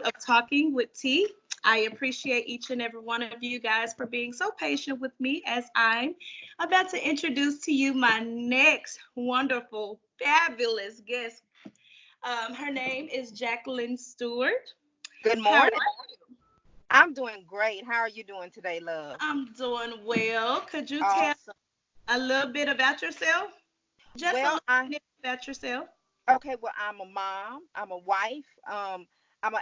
of Talking with T. I appreciate each and every one of you guys for being so patient with me as I'm about to introduce to you my next wonderful, fabulous guest. Her name is Jacqueline Stewart. Good How are morning. I'm doing great. How are you doing today, love? I'm doing well. Could you tell Awesome. a little bit about yourself? Just a Well, little I bit about yourself. okay. Well, I'm a mom. I'm a wife.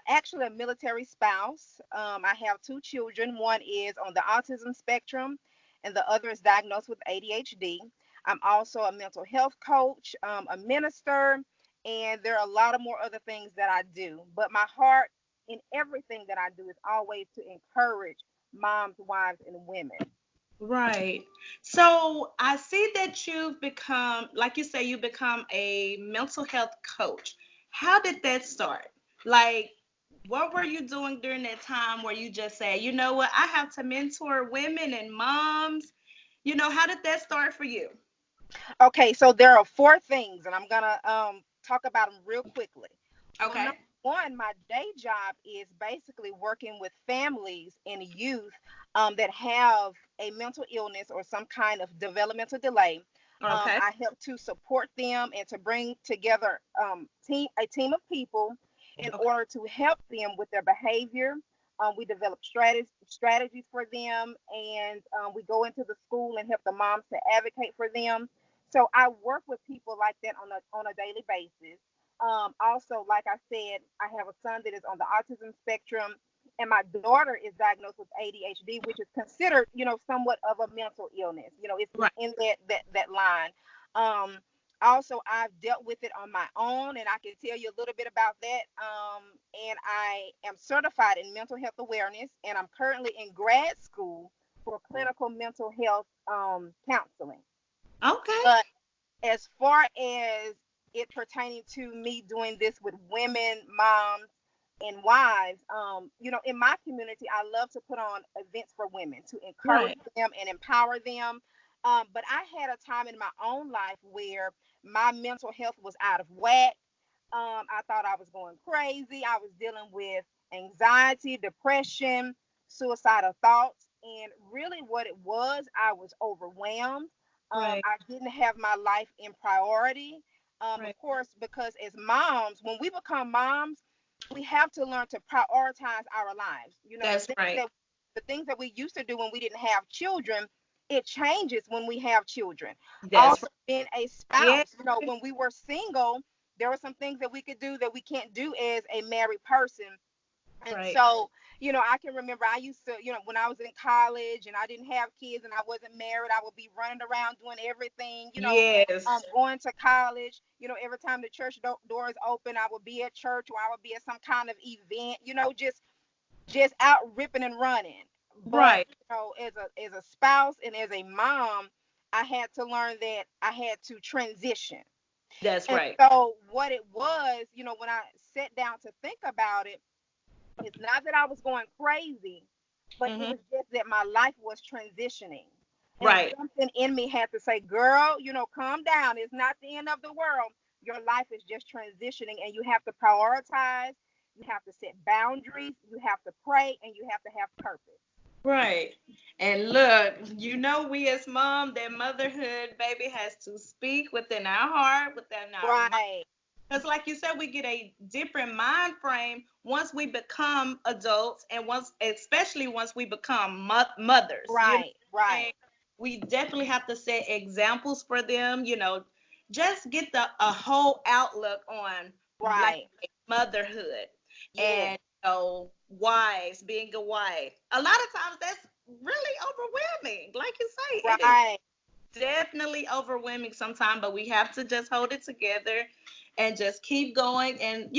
Actually a military spouse. I have two children. One is on the autism spectrum, and the other is diagnosed with ADHD. I'm also a mental health coach, a minister, and there are a lot of more other things that I do. But my heart in everything that I do is always to encourage moms, wives, and women. Right. So I see that you've become, like you say, you become a mental health coach. How did that start? Like, what were you doing during that time where you just said, you know what, I have to mentor women and moms? How did that start for you? Okay, so there are four things, and I'm gonna talk about them real quickly. Well, Okay. number one, my day job is basically working with families and youth that have a mental illness or some kind of developmental delay. Okay. I help to support them and to bring together a team of people in Okay. order to help them with their behavior. We develop strategies for them, and we go into the school and help the moms to advocate for them. So I work with people like that on a daily basis. Also, like I said, I have a son that is on the autism spectrum, and my daughter is diagnosed with ADHD, which is considered, somewhat of a mental illness. It's Right. in that line. Um, Also, I've dealt with it on my own, and I can tell you a little bit about that. And I am certified in mental health awareness, and I'm currently in grad school for clinical mental health counseling. Okay. But as far as it pertaining to me doing this with women, moms, and wives, in my community, I love to put on events for women to encourage Right. them and empower them. But I had a time in my own life where my mental health was out of whack. I thought I was going crazy. I was dealing with anxiety, depression, suicidal thoughts. And really, what it was, I was overwhelmed. Right. I didn't have my life in priority. Of Right. course, because as moms, when we become moms, we have to learn to prioritize our lives. That's right. The things that we used to do when we didn't have children, it changes when we have children. That's Also, right. being a Yeah. spouse, when we were single, there were some things that we could do that we can't do as a married person. And Right. so, I can remember I used to, when I was in college and I didn't have kids and I wasn't married, I would be running around doing everything, Yes. going to college. Every time the church doors open, I would be at church or I would be at some kind of event, just out ripping and running. But, Right. as a spouse and as a mom, I had to learn that I had to transition. That's And right. so what it was, when I sat down to think about it, it's not that I was going crazy, but it Hmm. was just that my life was transitioning. And Right. something in me had to say, girl, calm down. It's not the end of the world. Your life is just transitioning, and you have to prioritize. You have to set boundaries. You have to pray, and you have to have purpose. Right. And look, we as mom, that motherhood baby has to speak within our heart, within our mind. Right, Because, like you said, we get a different mind frame once we become adults, and especially once we become mothers. right, What I'm saying? right, We definitely have to set examples for them. Just get a whole outlook on, like, right. motherhood Yes, and wives, being a wife. A lot of times that's really overwhelming. Like you say, it is right. definitely overwhelming sometimes, but we have to just hold it together and just keep going. And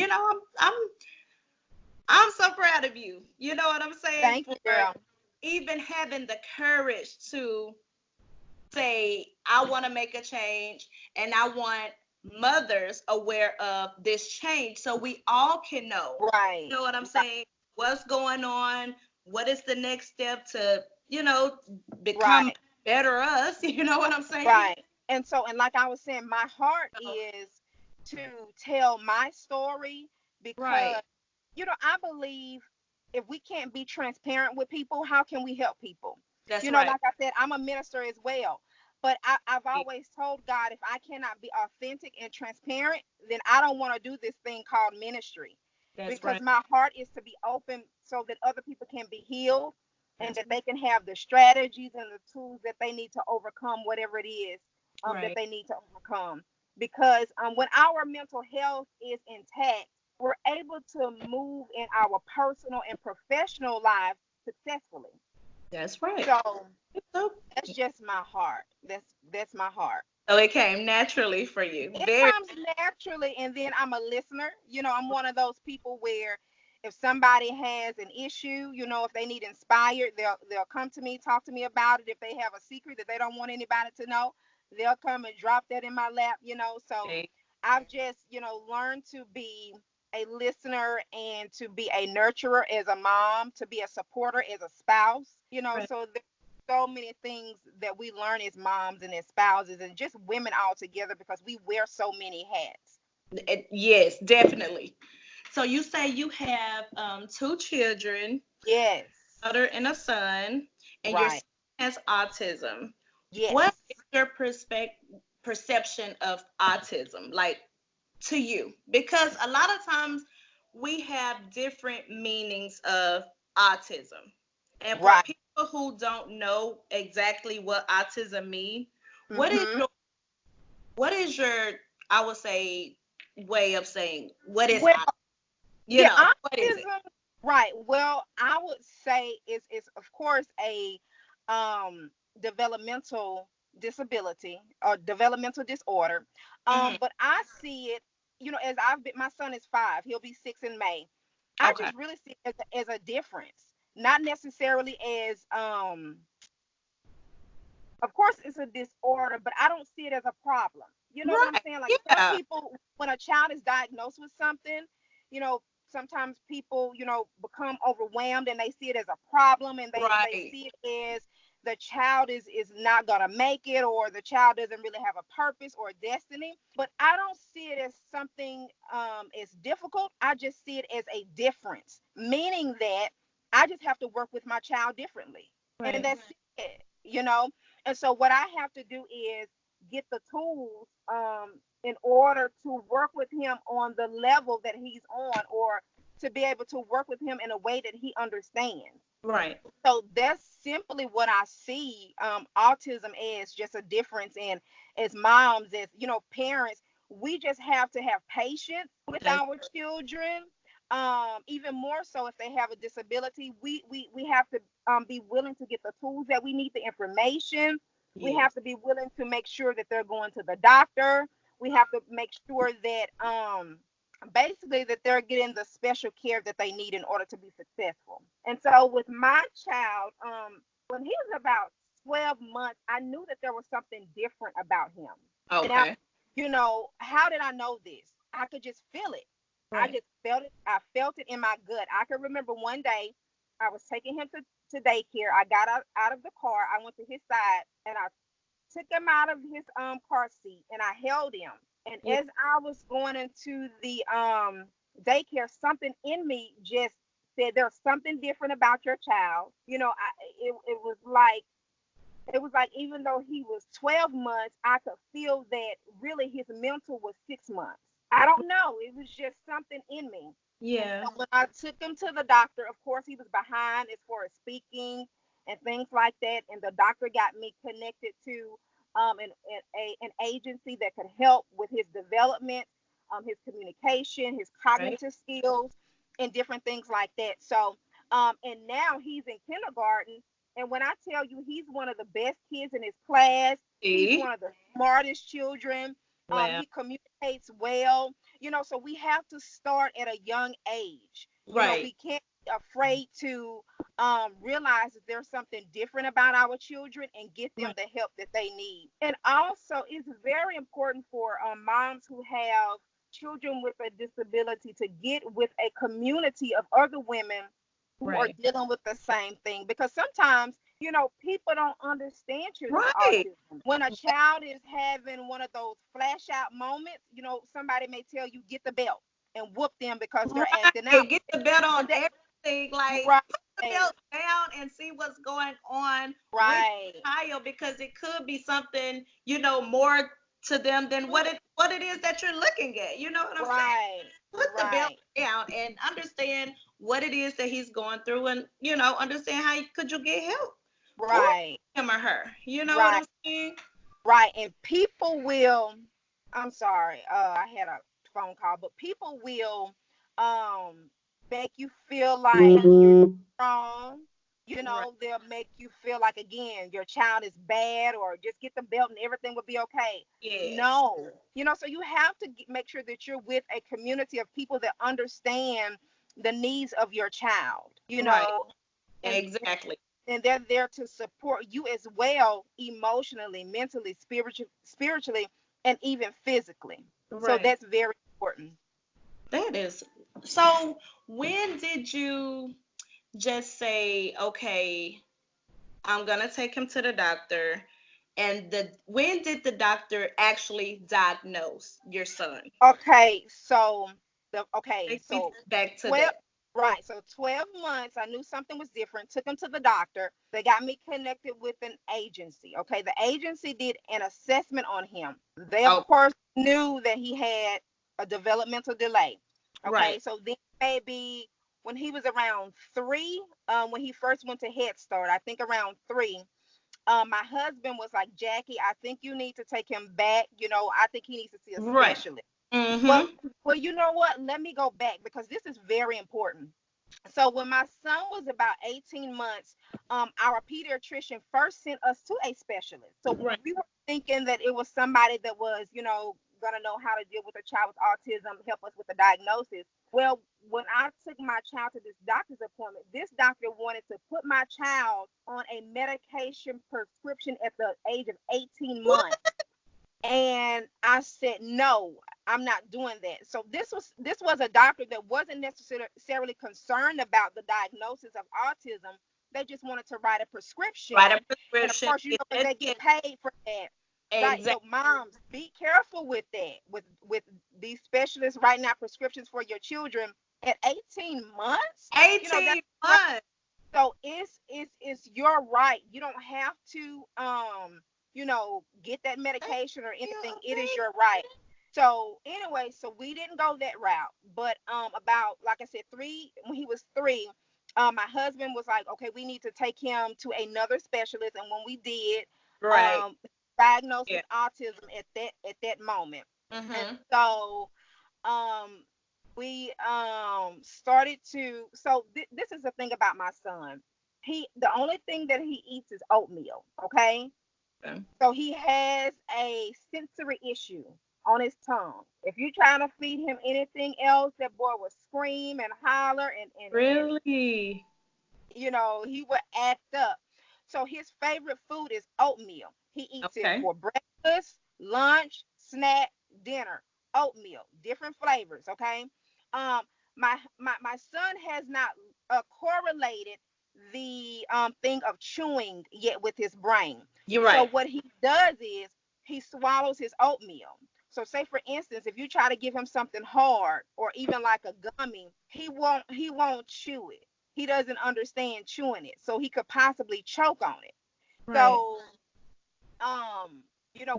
I'm so proud of you. You know what I'm saying? Thank For you, girl. even having the courage to say, I want to make a change and I want mothers aware of this change so we all can know. Right, You know what I'm right, saying? What's going on? What is the next step to, become right. better us? You know what I'm saying? Right. And like I was saying, my heart So, is to tell my story because, right. I believe if we can't be transparent with people, how can we help people? That's right. Like I said, I'm a minister as well. But I've always told God, if I cannot be authentic and transparent, then I don't want to do this thing called ministry. That's Because right. my heart is to be open so that other people can be healed and That's that they can have the strategies and the tools that they need to overcome whatever it is that right. they need to overcome. Because when our mental health is intact, we're able to move in our personal and professional lives successfully. That's right. So So, that's just my heart. That's my heart. so it came naturally for you. It Very. comes naturally, and then I'm a listener. I'm one of those people where if somebody has an issue, if they need inspired, they'll come to me, talk to me about it. If they have a secret that they don't want anybody to know, they'll come and drop that in my lap. So I've just, learned to be a listener and to be a nurturer as a mom, to be a supporter as a spouse. Right. So there's so many things that we learn as moms and as spouses and just women all together because we wear so many hats. Yes, definitely. So you say you have two children, Yes. daughter and a son, and your son Right. has autism. What Yes. is your perception of autism, like to you? Because a lot of times we have different meanings of autism. And for Right. people who don't know exactly what autism means, what is Mm-hmm. your what is your I would say way of saying what is Well, yeah, what is it? autism. Right. Well, I would say it's of course a developmental disability or developmental disorder. Hmm. But I see it, as I've been. My son is 5. He'll be 6 in May. I Okay. just really see it as a difference, not necessarily as Of course, it's a disorder, but I don't see it as a problem. You know what I'm Right. saying? Like some Yeah. people, when a child is diagnosed with something, you know, sometimes people, become overwhelmed and they see it as a problem and they Right. see it as the child is not gonna make it or the child doesn't really have a purpose or a destiny. But I don't see it as something as difficult. I just see it as a difference, meaning that I just have to work with my child differently. And Right. that's it. And so what I have to do is get the tools in order to work with him on the level that he's on or to be able to work with him in a way that he understands. Right. So that's simply what I see autism as, just a difference in as moms, as parents, we just have to have patience with That's our children. Even more so if they have a disability, we have to be willing to get the tools that we need, the information. We yes. have to be willing to make sure that they're going to the doctor. We have to make sure that basically that they're getting the special care that they need in order to be successful. And so with my child, when he was about 12 months, I knew that there was something different about him. And now, Okay. how did I know this? I could just feel it. I Right. just felt it. I felt it in my gut. I can remember one day I was taking him to daycare. I got out of the car. I went to his side and I took him out of his car seat and I held him. And Yeah. as I was going into the daycare, something in me just said there's something different about your child. It was like even though he was 12 months, I could feel that really his mental was 6 months. I don't know. It was just something in me. And Yeah. so when I took him to the doctor, of course, he was behind as far as speaking and things like that. And the doctor got me connected to an agency that could help with his development, his communication, his Right. cognitive skills, and different things like that. So, and now he's in kindergarten. And when I tell you he's one of the best kids in his class, he's See? one of the smartest children. Wow. He communicates well. So we have to start at a young age. Right. We can't be afraid to realize that there's something different about our children and get them Right. the help that they need. And also, it's very important for moms who have children with a disability to get with a community of other women who are Right. dealing with the same thing because sometimes people don't understand children with Right. autism. When a child is having one of those flash out moments, somebody may tell you get the belt and whoop them because they're acting out. Right. Get the belt on And that, everything. Like, right, put the belt down and see what's going on with right, the child, because it could be something, more to them than what it is that you're looking at. You know what I'm saying? right, Put the belt right, down and understand what it is that he's going through, and understand how could you get help for right, him or her. You know what right, I'm saying? right. And people will, I'm sorry, I had a phone call, but people will um make you feel like you're wrong. Right. They'll make you feel like, again, your child is bad, or just get the belt and everything will be okay. Yes. No, so you have to make sure that you're with a community of people that understand the needs of your child, Right. and Exactly. they're there to support you as well, emotionally, mentally, spiritually, and even physically. So Right. that's very important. That is. So, when did you just say, okay, I'm gonna take him to the doctor? And when did the doctor actually diagnose your son? Okay, so okay, Take me so back to 12, that. right, so 12 months, I knew something was different. Took him to the doctor. They got me connected with an agency. Okay, the agency did an assessment on him. They, of Oh, course, knew that he had a developmental delay. right. Okay, so then maybe when he was around 3, when he first went to Head Start, I think around 3, my husband was like, Jackie, I think you need to take him back. I think he needs to see a Right. specialist. Well, Mm-hmm. well, you know what? Let me go back because this is very important. So when my son was about 18 months, our pediatrician first sent us to a specialist. So Right. we were thinking that it was somebody that was, gonna know how to deal with a child with autism, help us with the diagnosis. Well, when I took my child to this doctor's appointment, this doctor wanted to put my child on a medication prescription at the age of 18 months. And I said, no, I'm not doing that. So this was a doctor that wasn't necessarily concerned about the diagnosis of autism. They just wanted to write a Write a prescription. And of prescription. course, Get because that they in. get paid for that. Right. Exactly. So moms, be careful with that. With these specialists writing out prescriptions for your children at 18 months. That's 18 right. months. So it's your right. You don't have to get that Thank medication or you. anything. It is Okay. your right. So anyway, so we didn't go that route. But about, like I said, 3, when he was 3, my husband was like, okay, we need to take him to another specialist. And when we did, Right. um diagnosed Yeah. with autism at that moment. And Mm-hmm. so um we started to, so this is the thing about my son. The only thing that he eats is oatmeal. Okay, Okay. so he has a sensory issue on his tongue. If you trying to feed him anything else, that boy will scream and holler, and Really? he would act up. So his favorite food is oatmeal. He eats it Okay. for breakfast, lunch, snack, dinner. Oatmeal, different flavors. Okay. Um, my son has not correlated the thing of chewing yet with his brain. You're So right. what he does is he swallows his oatmeal. So say for instance, if you try to give him something hard or even like a gummy, he won't chew it. He doesn't understand chewing it. So he could possibly choke on it. Right. So um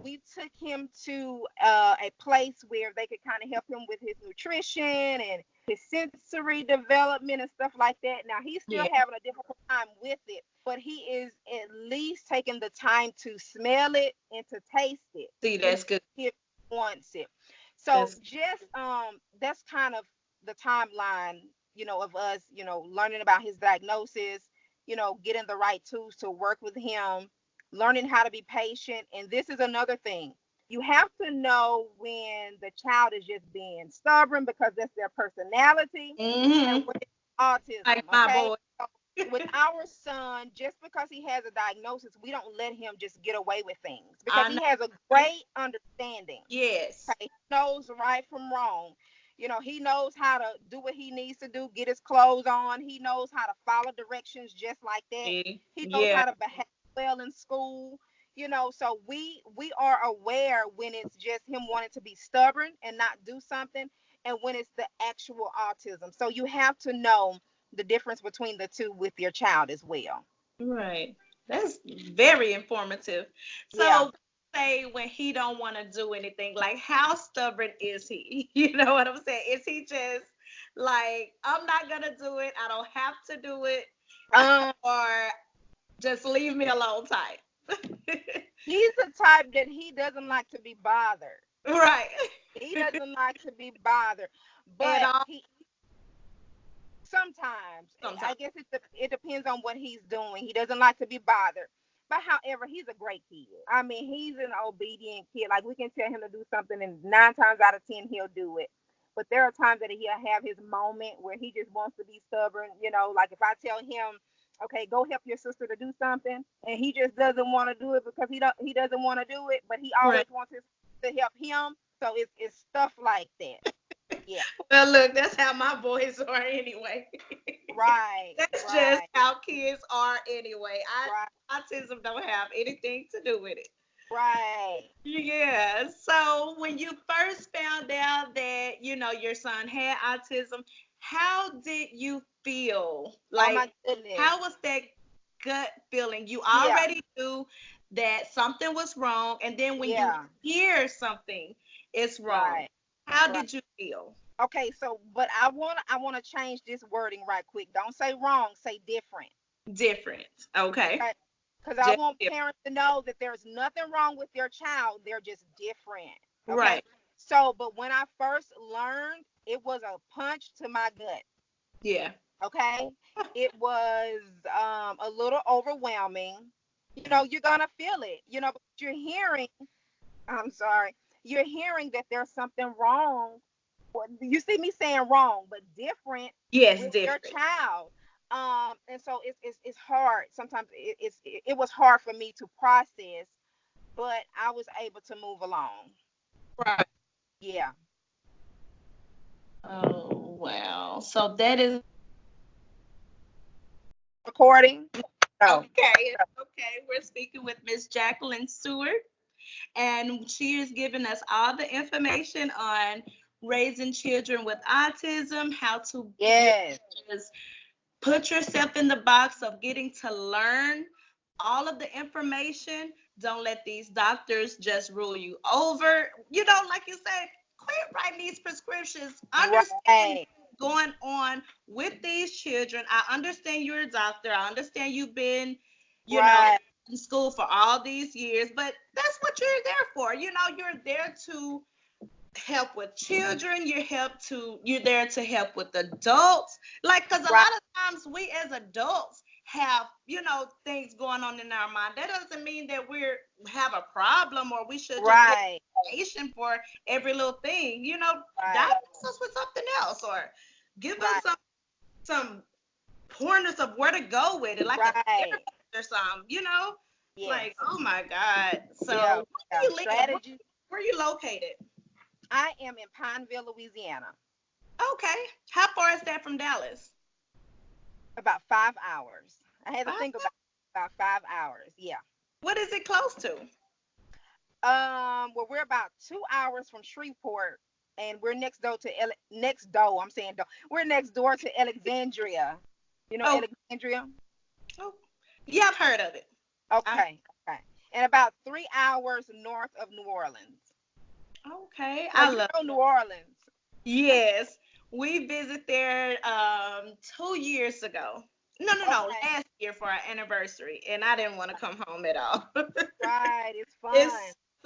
we took him to a place where they could kind of help him with his nutrition and his sensory development and stuff like that. Now he's still Yeah. having a difficult time with it, but he is at least taking the time to smell it and to taste it. See, you know that's good. he wants it. So That's just that's kind of the timeline, of us, learning about his diagnosis, getting the right tools to work with him, learning how to be patient. And this is another thing. You have to know when the child is just being stubborn because that's their personality, and mm-hmm. when it's autism, Like my okay? boy. So with our son, just because he has a diagnosis, we don't let him just get away with things because I know. he has a great understanding. Yes. Okay? He knows right from wrong. He knows how to do what he needs to do, get his clothes on. He knows how to follow directions just like that. See? He knows Yeah. how to behave well in school. So we are aware when it's just him wanting to be stubborn and not do something, and when it's the actual autism. So you have to know the difference between the two with your child as well. Right. That's very informative. Yeah. So say when he don't want to do anything, like how stubborn is he? You know what I'm saying? Is he just like, I'm not gonna do it, I don't have to do it, Um, or just leave me alone type? he's the type that he doesn't like to be bothered. Right. He doesn't like to be bothered, At but all he sometimes, I sometimes. guess it depends on what he's doing. He doesn't like to be bothered. But however, he's a great kid. I mean, he's an obedient kid. Like we can tell him to do something, and 9 times out of 10 he'll do it. But there are times that he'll have his moment where he just wants to be stubborn. Like if I tell him, okay, go help your sister to do something, and he just doesn't want to do it because he doesn't want to do it, but he Right. always wants his to help him. So it's stuff like that. Yeah. Well, look, that's how my boys are anyway. Right. That's just Right. how kids are anyway. Right. Autism don't have anything to do with it. Right. Yeah. So when you first found out that, your son had autism, how did you feel? Oh Like, my goodness. how was that gut feeling? You Yeah. already knew that something was wrong, and then when you Yeah. hear something is wrong, Right. how Right. did you feel? Okay, so but I wanna change this wording right quick. Don't say wrong, say different. Different. Okay. Okay. Because I Just want different. parents to know that there's nothing wrong with their child. They're just different. Okay. Right. So, but when I first learned, it was a punch to my gut. Yeah. Okay. It was a little overwhelming. You're gonna feel it, but you're hearing, I'm sorry, you're hearing that there's something wrong. Well, you see me saying wrong, but different Yes, with your different. child. And so it's hard. Sometimes it was hard for me to process, but I was able to move along. Right. Yeah. Oh, wow. So that is Recording? No. okay. Okay. We're speaking with Miss Jacqueline Stewart, and she is giving us all the information on raising children with autism, how to Yes. just put yourself in the box of getting to learn all of the information. Don't let these doctors just rule you over. Like you said, quit writing these prescriptions. Understand Right. what's going on with these children. I understand you're a doctor. I understand you've been, you know, Right. in school for all these years, but that's what you're there for. You're there to help with children, you're there to help with adults, like, because a lot Right. of times we as adults have things going on in our mind. That doesn't mean that we have a problem or we should just get Right. medication for every little thing. Right. Diagnose us with something else, or give us Right. some pointers of where to go with it, like a Right. therapist or something. Yes. Like, oh my God. Yeah. So where Yeah. do you live? where, Strategy. where are you located? I am in Pineville, Louisiana. Okay. How far is that from Dallas? About 5 hours. I had to Five? think about 5 hours. Yeah. What is it close to? Well, we're about 2 hours from Shreveport, and we're next door to next door. I'm saying door. We're next door to Alexandria. You know Oh, Alexandria? oh, yeah, I've heard of it. I, Okay. Okay. And about 3 hours north of New Orleans. okay, Now I you love. know New Orleans. Yes, we visited there 2 years ago. No, no, no, Okay. last year for our anniversary, and I didn't want to come home at all. Right. It's fun. It's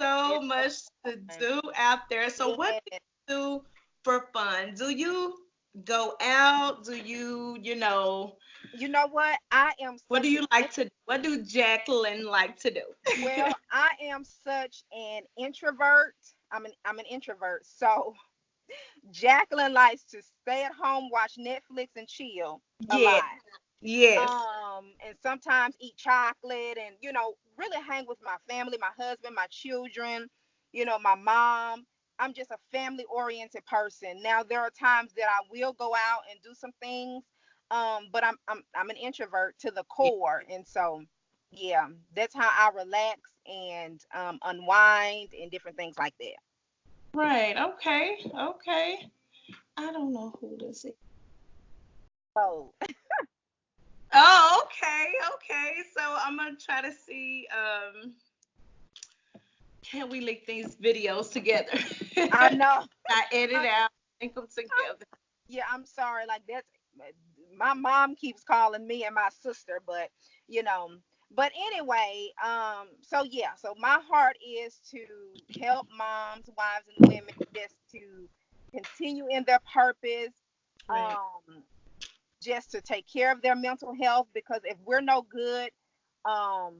so It's so much to fun. do out there. So, what do Yeah. you do for fun? Do you go out? Do You know what? I am what do such an you like to do? What do Jacqueline like to do? well, I am such an introvert. I'm an introvert. So Jacqueline likes to stay at home, watch Netflix, and chill a Yeah, lot. yes. And sometimes eat chocolate and really hang with my family, my husband, my children, my mom. I'm just a family oriented person. Now there are times that I will go out and do some things, but I'm an introvert to the core, and so yeah, that's how I relax and unwind and different things like that. Right. Okay. Okay. I don't know who this is. Oh, Oh, okay, okay. So I'm gonna try to see. Can we link these videos together? I know. I edit I, out, link them I'm, together. yeah, I'm sorry. Like that's my mom keeps calling me and my sister, but you know. But anyway, so yeah, so my heart is to help moms, wives, and women just to continue in their purpose, Right. just to take care of their mental health. Because if we're no good, um,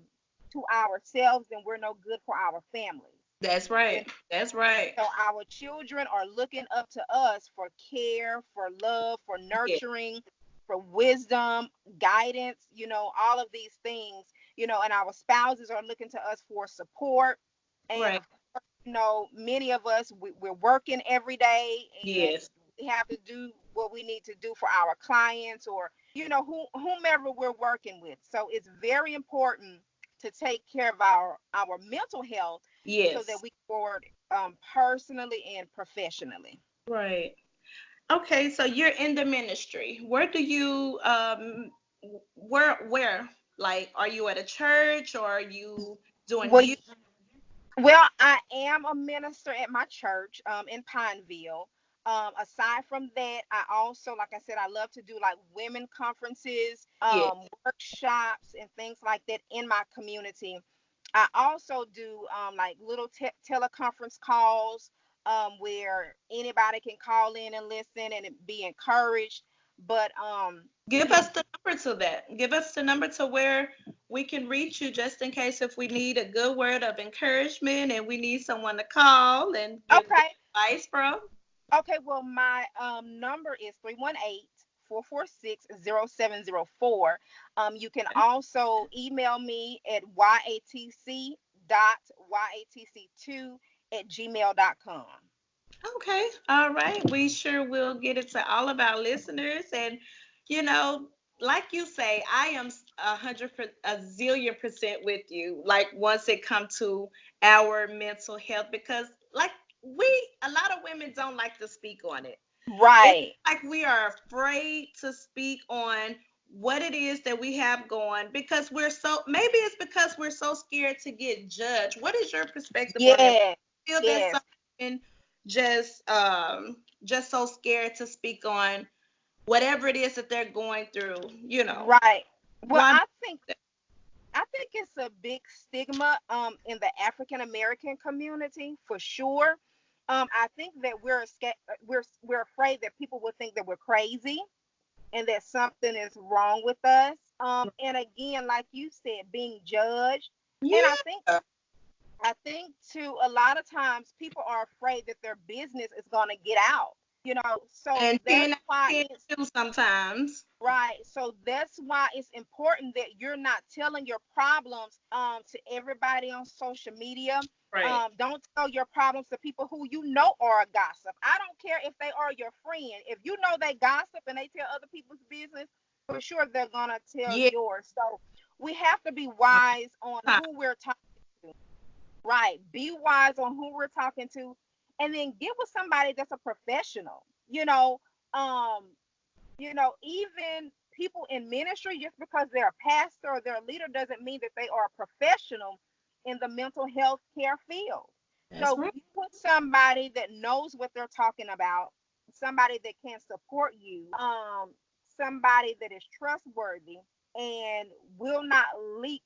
to ourselves, then we're no good for our families. That's You right. That's right. So our children are looking up to us for care, for love, for Yeah. nurturing, for wisdom, guidance, all of these things, and our spouses are looking to us for support. And Right. of course, many of us, we're working every day, and Yes. we have to do what we need to do for our clients, or, whomever we're working with. So it's very important to take care of our mental health so that Yes. we go forward, personally and professionally. Right. Okay, so you're in the ministry. Where do you where like are you at a church or are you doing Well, you? I am a minister at my church, in Pineville. Aside from that, I also, like I said, I love to do like women conferences, Yeah. workshops, and things like that in my community. I also do, like little teleconference calls, where anybody can call in and listen and be encouraged. But Give yeah, us the number to that. Give us the number to where we can reach you just in case if we need a good word of encouragement and we need someone to call and get okay. advice from. Okay, well, my number is 318-446-0704. You can also email me at yatc.yatc2@gmail.com. Okay. All right. We sure will get it to all of our listeners. And, you know, like you say, I am 100, a zillion% with you. Like once it comes to our mental health, because like a lot of women don't like to speak on it. It's Right. like we are afraid to speak on what it is that we have going because maybe it's because we're so scared to get judged. What is your perspective on that? Yes. Feel that Yes. some women just so scared to speak on whatever it is that they're going through, Right. Well, Why? I think it's a big stigma, in the African American community, for sure. I think that we're afraid that people will think that we're crazy and that something is wrong with us. And again, like you said, being judged. And I think Yeah. I think too, a lot of times people are afraid that their business is going to get out. So And that's then why I it's too sometimes. right. So that's why it's important that you're not telling your problems, to everybody on social media. Right. Don't tell your problems to people who you know are a gossip. I don't care if they are your friend. If you know they gossip and they tell other people's business, for sure they're gonna tell Yeah. yours. So we have to be wise on who we're talking to. Right. Be wise on who we're talking to, and then get with somebody that's a professional. Um, even people in ministry, just because they're a pastor or they're a leader, doesn't mean that they are a professional in the mental health care field. That's So right. get with somebody that knows what they're talking about, somebody that can support you, somebody that is trustworthy and will not leak,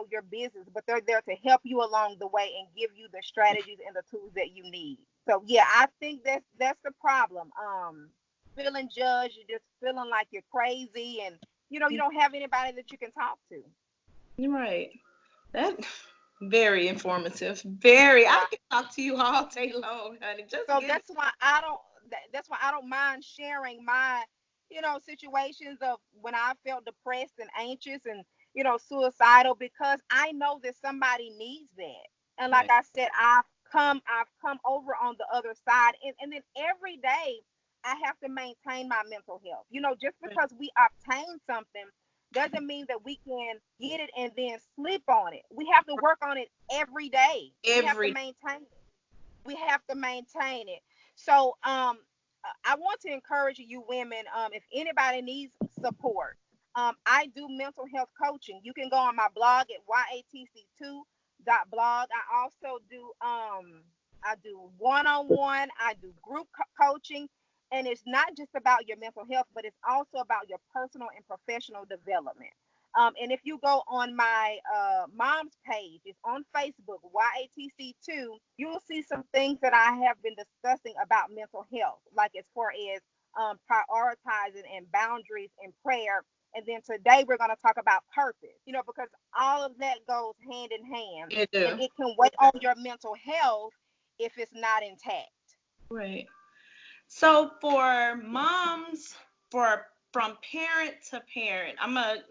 your business, but they're there to help you along the way and give you the strategies and the tools that you need. So yeah, I think that's the problem. Feeling judged, you're just feeling like you're crazy, and you don't have anybody that you can talk to. You're right. That very informative. Very. I Right. can talk to you all day long, honey. Just So get it. that's why I don't mind sharing my, situations of when I felt depressed and anxious and, suicidal, because I know that somebody needs that. And like Right. I said, I've come over on the other side, and then every day I have to maintain my mental health. Just Right. because we obtain something doesn't mean that we can get it and then sleep on it. We have to work on it every day. We have to Every maintain it. We have to maintain it. So, I want to encourage you women, if anybody needs support, I do mental health coaching. You can go on my blog at yatc2.blog. I do one-on-one, I do group coaching, and it's not just about your mental health, but it's also about your personal and professional development. And if you go on my mom's page, it's on Facebook, YATC2, you'll see some things that I have been discussing about mental health, like as far as prioritizing and boundaries and prayer. And then today we're going to talk about purpose, because all of that goes hand in hand, You and do. it can weigh on your mental health if it's not intact. Right. So for moms, for from parent to parent, I'm gonna,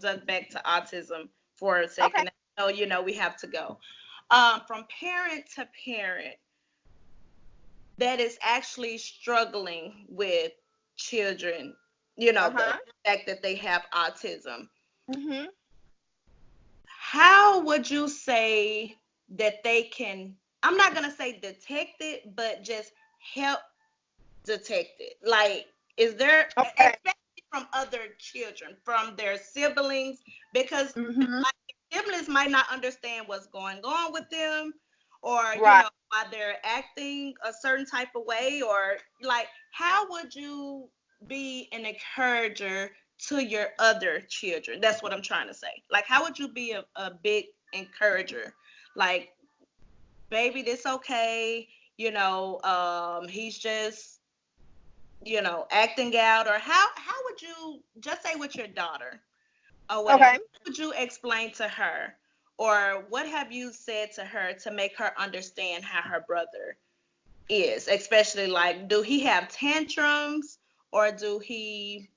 duck back to autism for a Okay. second. So, we have to go. From parent to parent, that is actually struggling with children, the Uh-huh. fact that they have autism. Mm-hmm. How would you say that they can, I'm not gonna say detect it, but just help detect it? Like, is there, Okay. especially from other children, from their siblings, because Mm-hmm. like siblings might not understand what's going on with them, or Right. why they're acting a certain type of way, or like, how would you be an encourager to your other children? That's what I'm trying to say. Like, how would you be a big encourager? Like, baby, this okay. He's just acting out, or how would you just say with your daughter or whatever? Okay. How would you explain to her, or what have you said to her to make her understand how her brother is, especially like, do he have tantrums, or do he,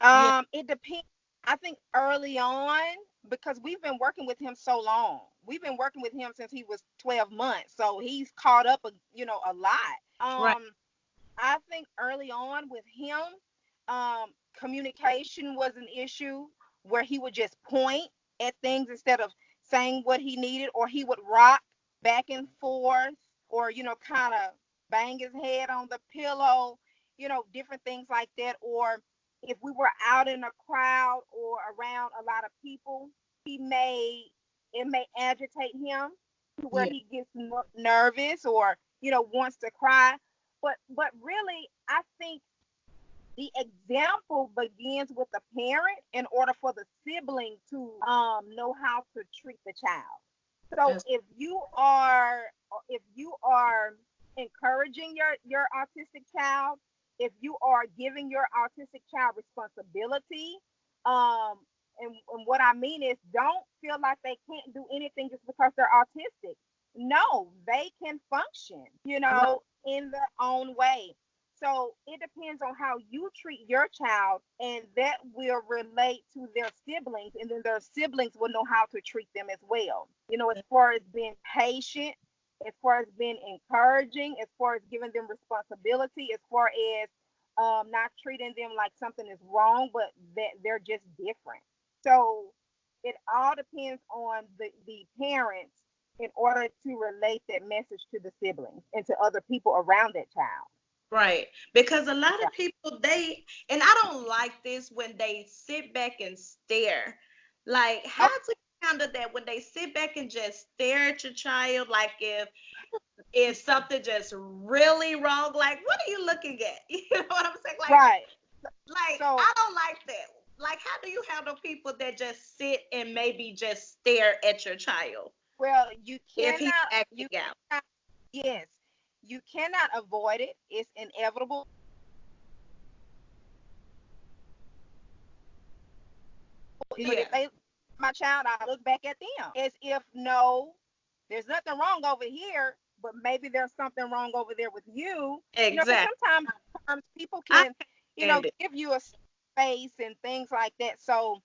you It depends. I think early on, because we've been working with him so long. We've been working with him since he was 12 months. So he's caught up, a lot. right, I think early on with him, communication was an issue where he would just point at things instead of saying what he needed, or he would rock back and forth, or, kind of bang his head on the pillow, different things like that. Or if we were out in a crowd or around a lot of people, he may, it may agitate him to where yeah, he gets nervous, or, wants to cry. But really, I think the example begins with the parent in order for the sibling to know how to treat the child. So that's if you are encouraging your autistic child, if you are giving your autistic child responsibility, um, and what I mean is, don't feel like they can't do anything just because they're autistic. No, they can function, right, in their own way. So it depends on how you treat your child, and that will relate to their siblings, and then their siblings will know how to treat them as well. As far as being patient, as far as being encouraging, as far as giving them responsibility, as far as not treating them like something is wrong, but that they're just different. So it all depends on the parents in order to relate that message to the siblings and to other people around that child. right. Because a lot Yeah. of people, and I don't like this when they sit back and stare. Like, how Okay. to handle that when they sit back and just stare at your child? Like, if something just really wrong, like, what are you looking at? You know what I'm saying? Right. Like, So, I don't like that. Like, how do you handle people that just sit and maybe just stare at your child well, if he's acting you out? cannot, yes, you cannot avoid it. It's inevitable. But Yeah, if they my child, I look back at them as if, no, there's nothing wrong over here, but maybe there's something wrong over there with you. Because exactly. sometimes people I can, understand it. give you a space and things like that. So,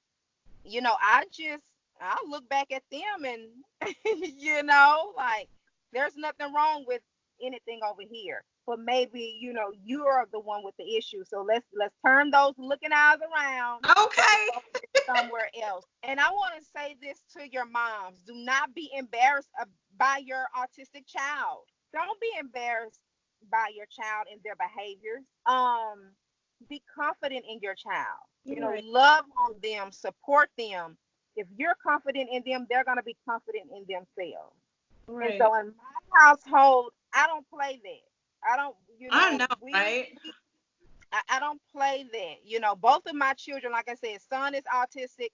I look back at them and, like, there's nothing wrong with anything over here. But maybe, you're the one with the issue. So let's turn those looking eyes around and Okay. focus somewhere else. And I want to say this to your moms. Do not be embarrassed by your autistic child. Don't be embarrassed. by your child and their behaviors. Be confident in your child. Right. Love on them, support them. If you're confident in them, they're gonna be confident in themselves. And Right. so in my household, I don't play that. I don't, I know, we right? I don't play that. Both of my children, like I said, son is autistic,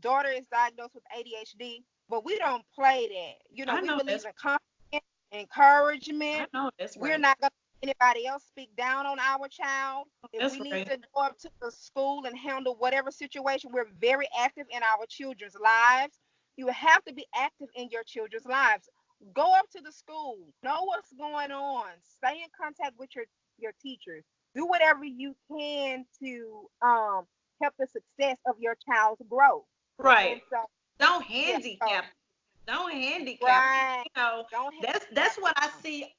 daughter is diagnosed with ADHD, but we don't play that. I We know believe that's in confidence, encouragement. I know that's We're right. not going to let anybody else speak down on our child. If That's we need right. to go up to the school and handle whatever situation, we're very active in our children's lives. You have to be active in your children's lives. Go up to the school, know what's going on, stay in contact with your teachers, do whatever you can to help the success of your child's growth. Right. And so, Don't yeah, so handicap. Don't handicap. right, You know, don't that's handicap what I them. see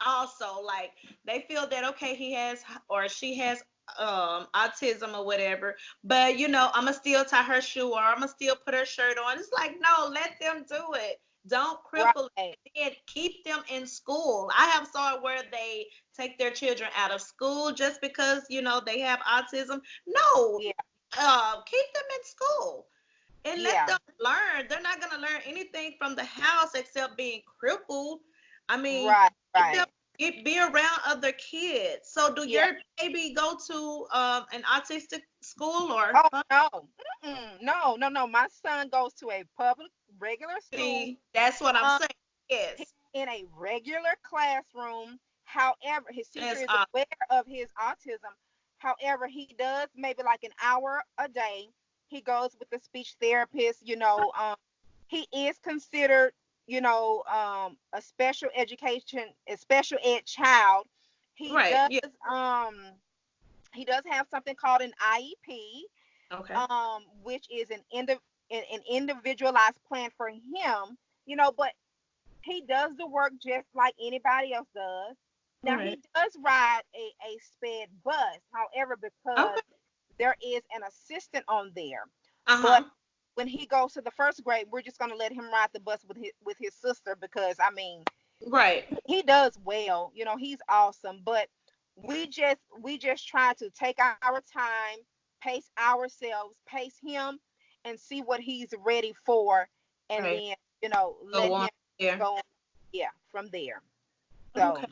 also. Like they feel that okay, he has or she has autism or whatever, but I'ma still tie her shoe or I'ma still put her shirt on. It's like no, let them do it. Don't cripple Right. it. Keep them in school. I have saw where they take their children out of school just because they have autism. No, Yeah. keep them in school and let Yeah. them learn. They're not going to learn anything from the house except being crippled. I mean, Right. keep them Right. be around other kids. So, do Yeah. your baby go to an autistic school or Oh no. Mm-mm. No, no, no. My son goes to a public regular school. see? That's what I'm Um, saying. he's Yes, in a regular classroom. However, his teacher that's is aware of his autism. However, he does maybe like an hour a day. He goes with the speech therapist. He is considered, a special education, a special ed child. He right. does, Yeah. he does have something called an IEP, Okay. which is an individualized plan for him. But he does the work just like anybody else does. All Now right. he does ride a sped bus, however, because Okay. there is an assistant on there. Uh But huh. when he goes to the first grade, we're just gonna let him ride the bus with his sister because I mean Right. he does well. He's awesome. But we just try to take our time, pace ourselves, pace him, and see what he's ready for, and Right. then let Go on him there. go. Yeah, from there. So Okay.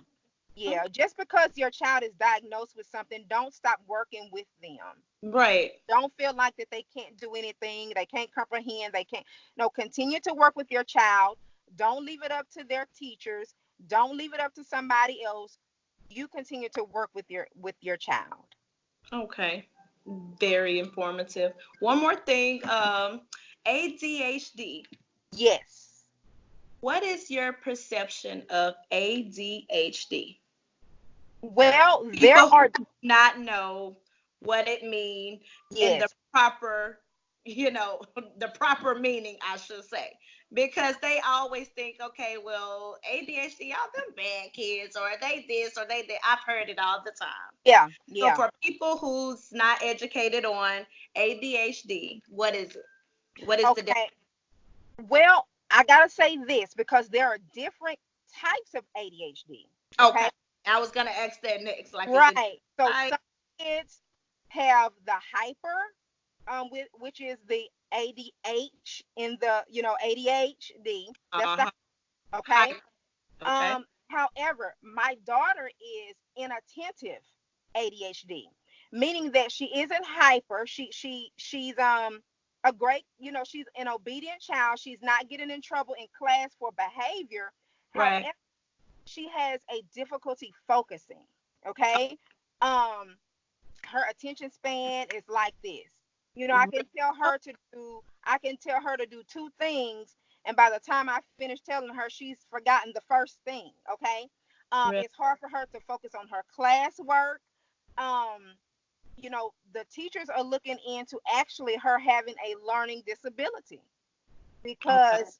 yeah, just because your child is diagnosed with something, don't stop working with them. Right. Don't feel like that they can't do anything, they can't comprehend, they can't. No, continue to work with your child. Don't leave it up to their teachers. Don't leave it up to somebody else. You continue to work with your child. Okay. Very informative. One more thing. ADHD. Yes. What is your perception of ADHD? Well, there People who are. do not know what it means and the Yes. proper, the proper meaning, I should say. Because they always think, okay, well, ADHD, y'all them bad kids, or they this, or they that. I've heard it all the time. Yeah. So Yeah. for people who's not educated on ADHD, what is it? What is the difference? Okay. Well, I gotta say this because there are different types of ADHD. Okay. Okay. I was gonna ask that next. Like, is it Right. So type? some kids have the hyper, which is the ADH in the ADHD. That's the Uh-huh. okay. Hype. Okay. However, my daughter is inattentive ADHD, meaning that she isn't hyper. She's a great, she's an obedient child. She's not getting in trouble in class for behavior. Right. However, she has a difficulty focusing. Okay. Um, her attention span is like this. I can tell her to do two things, and by the time I finish telling her, she's forgotten the first thing. Okay. Right. It's hard for her to focus on her classwork. Um, the teachers are looking into actually her having a learning disability Okay. because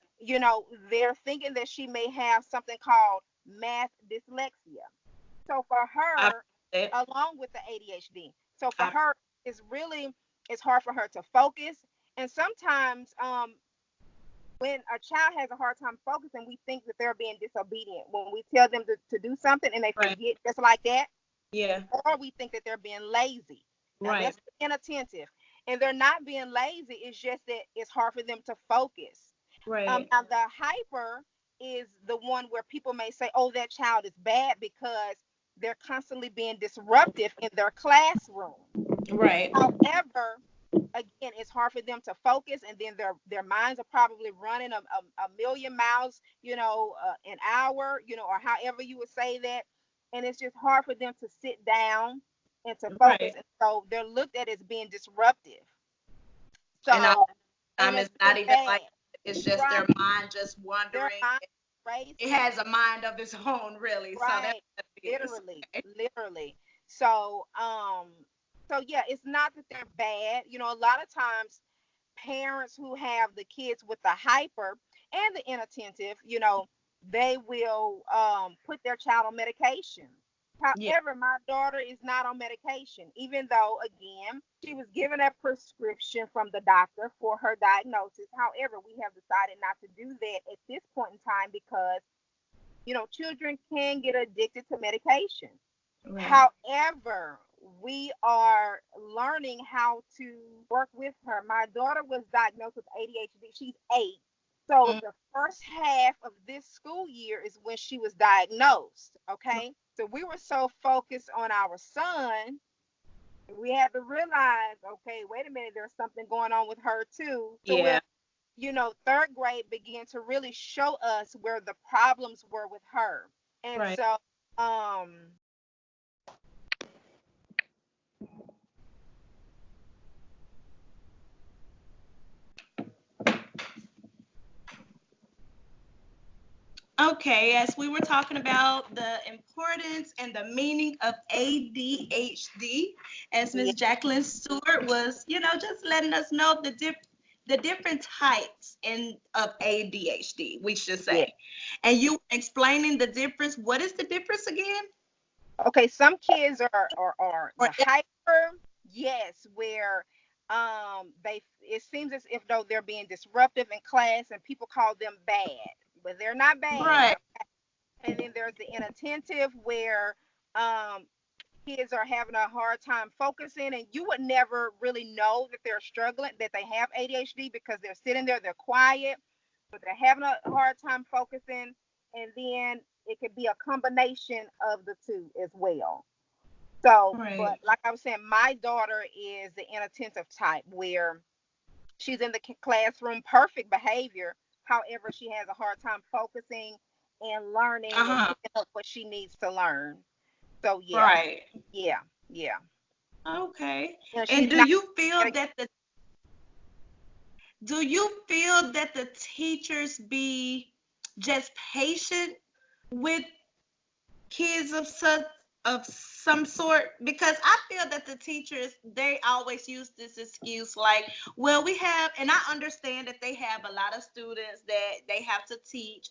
they're thinking that she may have something called math dyslexia. So for I've her, heard that. along with the ADHD, so for I've her, it's hard for her to focus, and sometimes when a child has a hard time focusing, we think that they're being disobedient when we tell them to do something and they Right. forget just like that, Yeah. or we think that they're being lazy. Now Right. that's inattentive, and they're not being lazy. It's just that it's hard for them to focus. Right. Now the hyper is the one where people may say, "Oh, that child is bad because they're constantly being disruptive in their classroom." Right. However, again, it's hard for them to focus, and then their minds are probably running a million miles, an hour, or however you would say that, and it's just hard for them to sit down and to focus, Right. and so they're looked at as being disruptive. And all So, the and time it's it's being not even bad, like it's just right? their mind just Their wandering. mind It racing. has a mind of its own, really. So that's Right. what it is. Literally. Literally. So, so yeah, it's not that they're bad. A lot of times parents who have the kids with the hyper and the inattentive, they will put their child on medication. Yeah. However, my daughter is not on medication, even though, again, she was given a prescription from the doctor for her diagnosis. However, we have decided not to do that at this point in time because children can get addicted to medication. Right. However, we are learning how to work with her. My daughter was diagnosed with ADHD. She's 8. So Mm. the first half of this school year is when she was diagnosed. Okay. So we were so focused on our son, we had to realize, okay, wait a minute, there's something going on with her too. So Yeah. third grade began to really show us where the problems were with her. And Right. so, um, Okay, as we were talking about the importance and the meaning of ADHD, as yeah, Miss Jacqueline Stewart was, just letting us know the different types of ADHD, we should yeah. say. And you explaining the difference. What is the difference again? Okay, some kids are Or the hyper, yes, where they it seems as if though they're being disruptive in class and people call them bad, but they're not bad. right. And then there's the inattentive where um kids are having a hard time focusing, and you would never really know that they're struggling, that they have ADHD, because they're sitting there, they're quiet, but they're having a hard time focusing. And then it could be a combination of the two as well. So, but Right. like I was saying, my daughter is the inattentive type where she's in the classroom, perfect behavior. However, she has a hard time focusing and learning and Uh-huh. picking up what she needs to learn. So, yeah, Right. yeah, yeah. Okay. And She's not. do you feel that the teachers be just patient with kids of some sort? Because I feel that the teachers, they always use this excuse like, well, we have, and I understand that they have a lot of students that they have to teach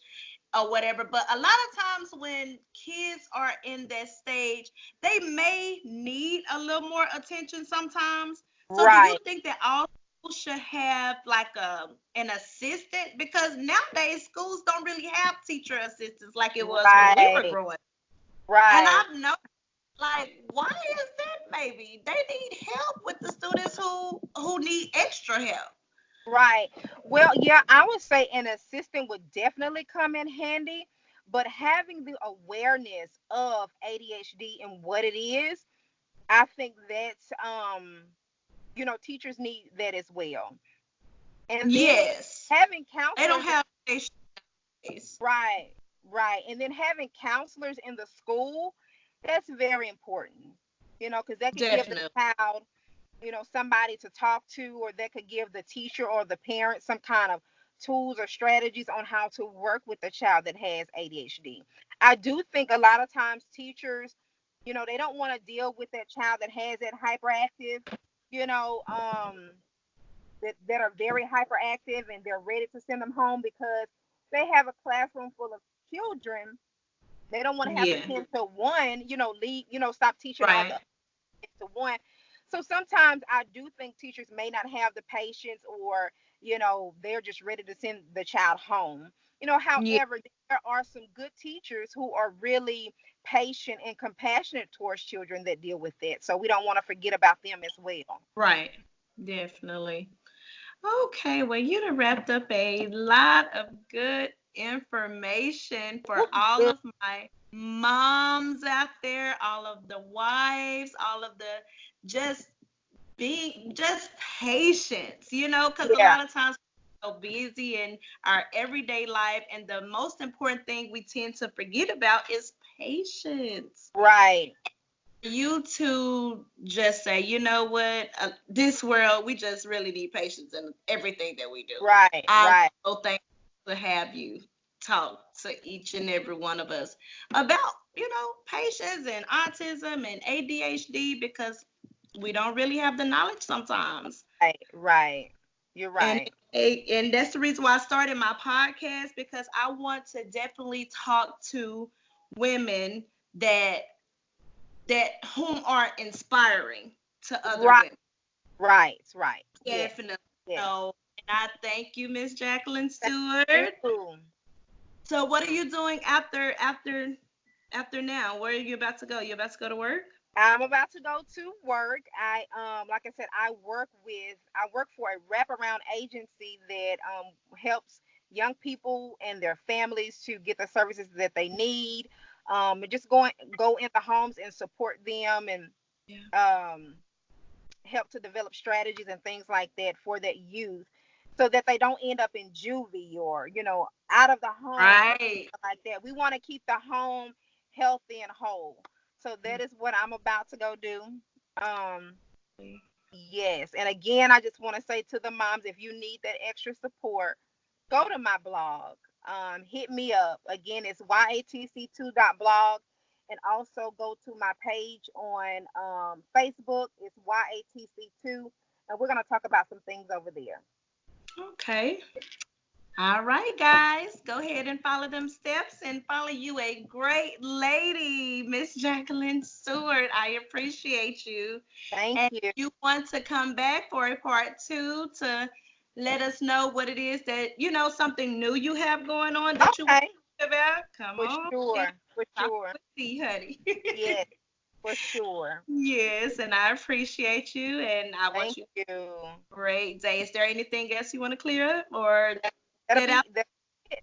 or whatever, but a lot of times when kids are in that stage, they may need a little more attention sometimes. So do you Right, think that all schools should have like an assistant? Because nowadays schools don't really have teacher assistants like it was when we were right, growing. And right, I've noticed, like, why is that? Maybe they need help with the students who need extra help. right. Well, yeah, I would say an assistant would definitely come in handy, but having the awareness of ADHD and what it is, I think that's teachers need that as well. And then Yes, having they don't counselors, have face. right, right. And then having counselors in the school, that's very important. Because that could give the Definitely. child, somebody to talk to, or that could give the teacher or the parent some kind of tools or strategies on how to work with the child that has ADHD. I do think a lot of times teachers, they don't want to deal with that child that has that hyperactive, you know, um, that are very hyperactive, and they're ready to send them home because they have a classroom full of children. They don't want to have to Yeah. tend to one, leave, stop teaching all the Right. to one. So sometimes I do think teachers may not have the patience, or, they're just ready to send the child home. Yeah. However, there are some good teachers who are really patient and compassionate towards children that deal with that. So we don't want to forget about them as well. Right. Definitely. Okay, well, you done wrapped up a lot of good information for all Good. of my moms out there, all of the wives, all of the just being just patience, because a Yeah. lot of times we're so busy in our everyday life, and the most important thing we tend to forget about is patience. Right. You to just say, you know what, this world, we just really need patience in everything that we do. Right. I'm Right. so thankful to have you talk to each and every one of us about, patience and autism and ADHD, because we don't really have the knowledge sometimes. Right. Right. You're And right. and that's the reason why I started my podcast, because I want to definitely talk to women that whom are inspiring to other Right. women. Right. Right. Yes. Definitely. Yes. So, and I thank you, Miss Jacqueline Thank Stewart. you. So, what are you doing after now? Where are you about to go? You about to go to work? I'm about to go to work. Like I said, I work for a wraparound agency that helps young people and their families to get the services that they need. And just go in the homes and support them, and Yeah. um help to develop strategies and things like that for that youth, so that they don't end up in juvie, or out of the home, or Right. like that. We want to keep the home healthy and whole. So that is what I'm about to go do. um yes, and again, I just want to say to the moms, if you need that extra support, go to my blog. Hit me up. Again, it's yatc2.blog. And also go to my page on Facebook. It's YATC2. And we're going to talk about some things over there. Okay. All right, guys. Go ahead and follow them steps and follow you, a great lady, Miss Jacqueline Stewart. I appreciate you. Thank And you. if you want to come back for a part 2 to let us know what it is that, something new you have going on that you want Okay. to talk about, come For on and sure. For talk sure. with me, honey. Yes, for sure. Yes, and I appreciate you, and I want Thank you you. a great day. Is there anything else you want to clear up or That, that'll get out? be that.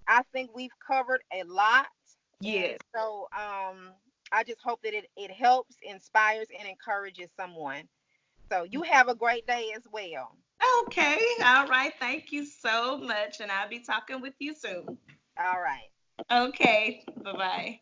I think we've covered a lot. And Yes. so I just hope that it helps, inspires, and encourages someone. So you have a great day as well. Okay. All right. Thank you so much. And I'll be talking with you soon. All right. Okay. Bye bye.